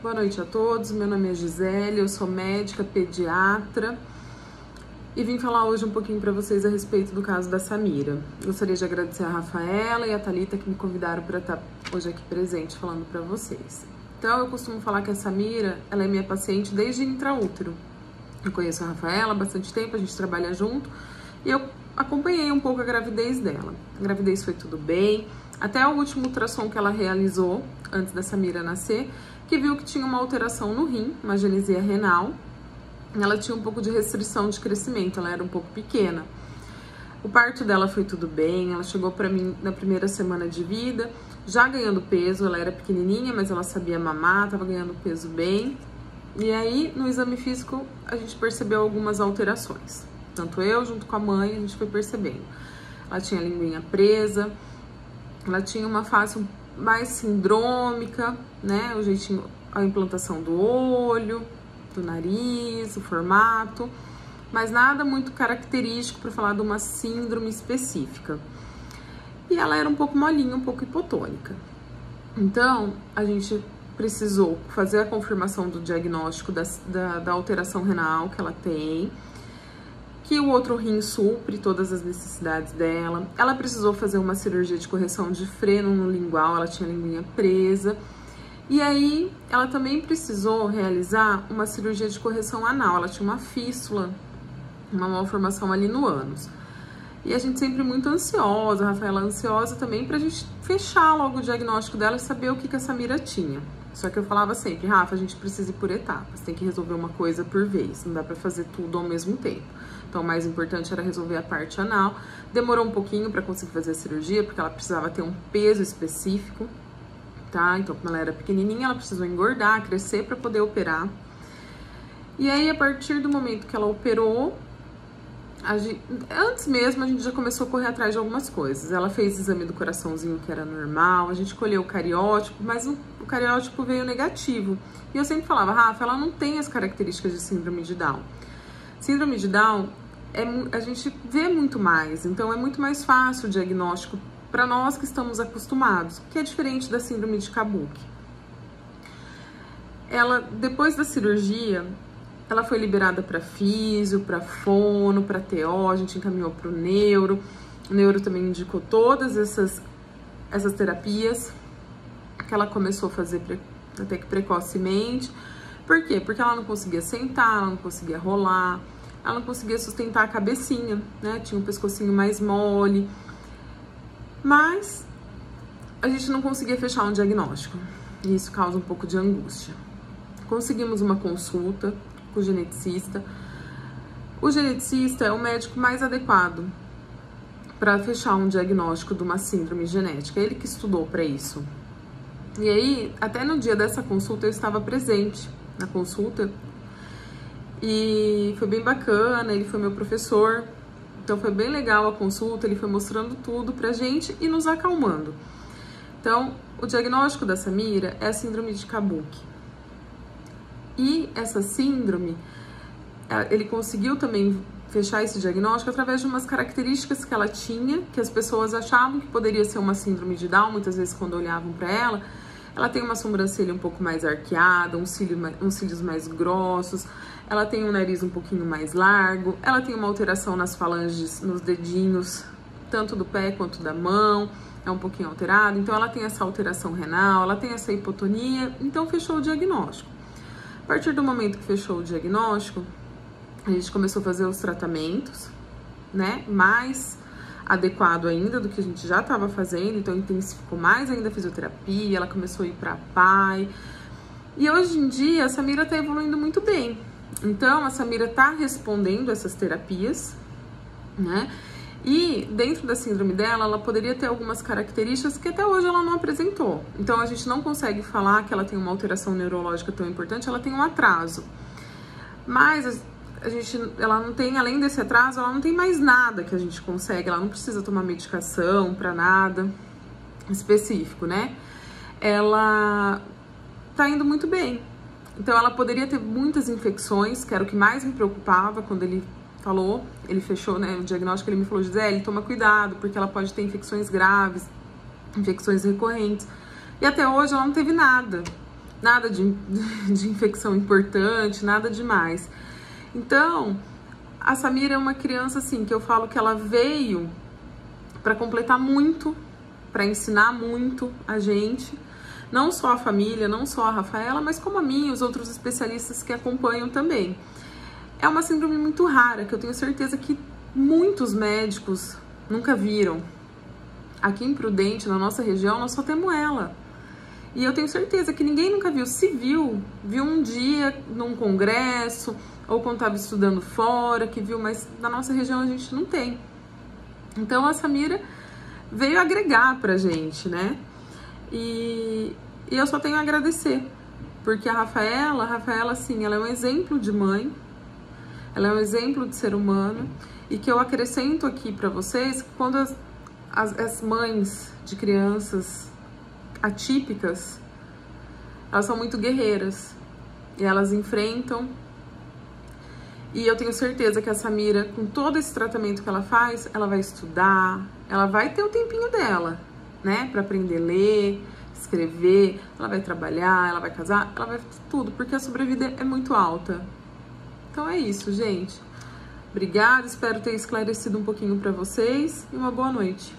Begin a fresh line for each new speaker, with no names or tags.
Boa noite a todos, meu nome é Gisele, eu sou médica pediatra e vim falar hoje um pouquinho para vocês a respeito do caso da Samira. Gostaria de agradecer a Rafaela e a Thalita que me convidaram para estar hoje aqui presente falando para vocês. Então, eu costumo falar que a Samira, ela é minha paciente desde intraútero. Eu conheço a Rafaela há bastante tempo, a gente trabalha junto e eu acompanhei um pouco a gravidez dela. A gravidez foi tudo bem, até o último ultrassom que ela realizou antes da Samira nascer, que viu que tinha uma alteração no rim, uma agenesia renal. Ela tinha um pouco de restrição de crescimento, ela era um pouco pequena. O parto dela foi tudo bem, ela chegou para mim na primeira semana de vida, já ganhando peso, ela era pequenininha, mas ela sabia mamar, estava ganhando peso bem. E aí, no exame físico, a gente percebeu algumas alterações. Tanto eu, junto com a mãe, a gente foi percebendo. Ela tinha a linguinha presa, ela tinha uma face mais sindrômica, né? O jeitinho, a implantação do olho, do nariz, o formato, mas nada muito característico para falar de uma síndrome específica. E ela era um pouco molinha, um pouco hipotônica. Então, a gente precisou fazer a confirmação do diagnóstico da alteração renal que ela tem, que o outro rim supre todas as necessidades dela. Ela precisou fazer uma cirurgia de correção de freno no lingual, ela tinha a linguinha presa. E aí, ela também precisou realizar uma cirurgia de correção anal, ela tinha uma fístula, uma malformação ali no ânus. E a gente sempre muito ansiosa, a Rafaela ansiosa também, pra gente fechar logo o diagnóstico dela e saber o que a Samira tinha. Só que eu falava sempre, Rafa, a gente precisa ir por etapas, tem que resolver uma coisa por vez, não dá pra fazer tudo ao mesmo tempo. Então, o mais importante era resolver a parte anal. Demorou um pouquinho pra conseguir fazer a cirurgia, porque ela precisava ter um peso específico, tá? Então, como ela era pequenininha, ela precisou engordar, crescer pra poder operar. E aí, a partir do momento que ela operou, antes mesmo, a gente já começou a correr atrás de algumas coisas. Ela fez exame do coraçãozinho, que era normal, a gente colheu o cariótipo, mas o cariótipo veio negativo. E eu sempre falava, Rafa, ela não tem as características de síndrome de Down. Síndrome de Down, a gente vê muito mais, então é muito mais fácil o diagnóstico para nós que estamos acostumados, que é diferente da síndrome de Kabuki. Ela, depois da cirurgia, ela foi liberada para físio, para fono, para TO, a gente encaminhou para o neuro também indicou todas essas terapias que ela começou a fazer até que precocemente. Por quê? Porque ela não conseguia sentar, ela não conseguia rolar, ela não conseguia sustentar a cabecinha, né? Tinha um pescocinho mais mole, mas a gente não conseguia fechar um diagnóstico e isso causa um pouco de angústia. Conseguimos uma consulta com o geneticista. O geneticista é o médico mais adequado para fechar um diagnóstico de uma síndrome genética. Ele que estudou para isso. E aí, até no dia dessa consulta, eu estava presente na consulta e foi bem bacana. Ele foi meu professor, então foi bem legal a consulta. Ele foi mostrando tudo pra gente e nos acalmando. Então, o diagnóstico da Samira é a síndrome de Kabuki. E essa síndrome, ele conseguiu também fechar esse diagnóstico através de umas características que ela tinha, que as pessoas achavam que poderia ser uma síndrome de Down. Muitas vezes, quando olhavam para ela tem uma sobrancelha um pouco mais arqueada, uns cílios mais grossos, ela tem um nariz um pouquinho mais largo, ela tem uma alteração nas falanges, nos dedinhos, tanto do pé quanto da mão, é um pouquinho alterado. Então, ela tem essa alteração renal, ela tem essa hipotonia, então fechou o diagnóstico. A partir do momento que fechou o diagnóstico, a gente começou a fazer os tratamentos, né, mais adequado ainda do que a gente já estava fazendo, então intensificou mais ainda a fisioterapia, ela começou a ir para PAI, e hoje em dia a Samira está evoluindo muito bem. Então, a Samira está respondendo essas terapias, né, e dentro da síndrome dela, ela poderia ter algumas características que até hoje ela não apresentou. Então, a gente não consegue falar que ela tem uma alteração neurológica tão importante, ela tem um atraso. Mas ela não tem, além desse atraso, ela não tem mais nada que a gente consegue, ela não precisa tomar medicação para nada específico, né? Ela tá indo muito bem. Então, ela poderia ter muitas infecções, que era o que mais me preocupava quando ele falou, ele fechou, né, o diagnóstico. Ele me falou, Gisele, toma cuidado, porque ela pode ter infecções graves, infecções recorrentes. E até hoje ela não teve nada. nada de infecção importante, nada demais. Então, a Samira é uma criança assim que eu falo que ela veio para completar muito, para ensinar muito a gente, não só a família, não só a Rafaela, mas como a mim e os outros especialistas que acompanham também. É uma síndrome muito rara, que eu tenho certeza que muitos médicos nunca viram. Aqui em Prudente, na nossa região, nós só temos ela. E eu tenho certeza que ninguém nunca viu. Se viu, viu um dia num congresso, ou quando estava estudando fora, que viu, mas na nossa região a gente não tem. Então a Samira veio agregar pra gente, né? E eu só tenho a agradecer, porque a Rafaela, assim, ela é um exemplo de mãe, ela é um exemplo de ser humano, e que eu acrescento aqui pra vocês, quando as mães de crianças atípicas, elas são muito guerreiras, e elas enfrentam, e eu tenho certeza que a Samira, com todo esse tratamento que ela faz, ela vai estudar, ela vai ter o tempinho dela, né, pra aprender a ler, escrever, ela vai trabalhar, ela vai casar, ela vai tudo, porque a sobrevida é muito alta. Então é isso, gente. Obrigada, espero ter esclarecido um pouquinho pra vocês e uma boa noite.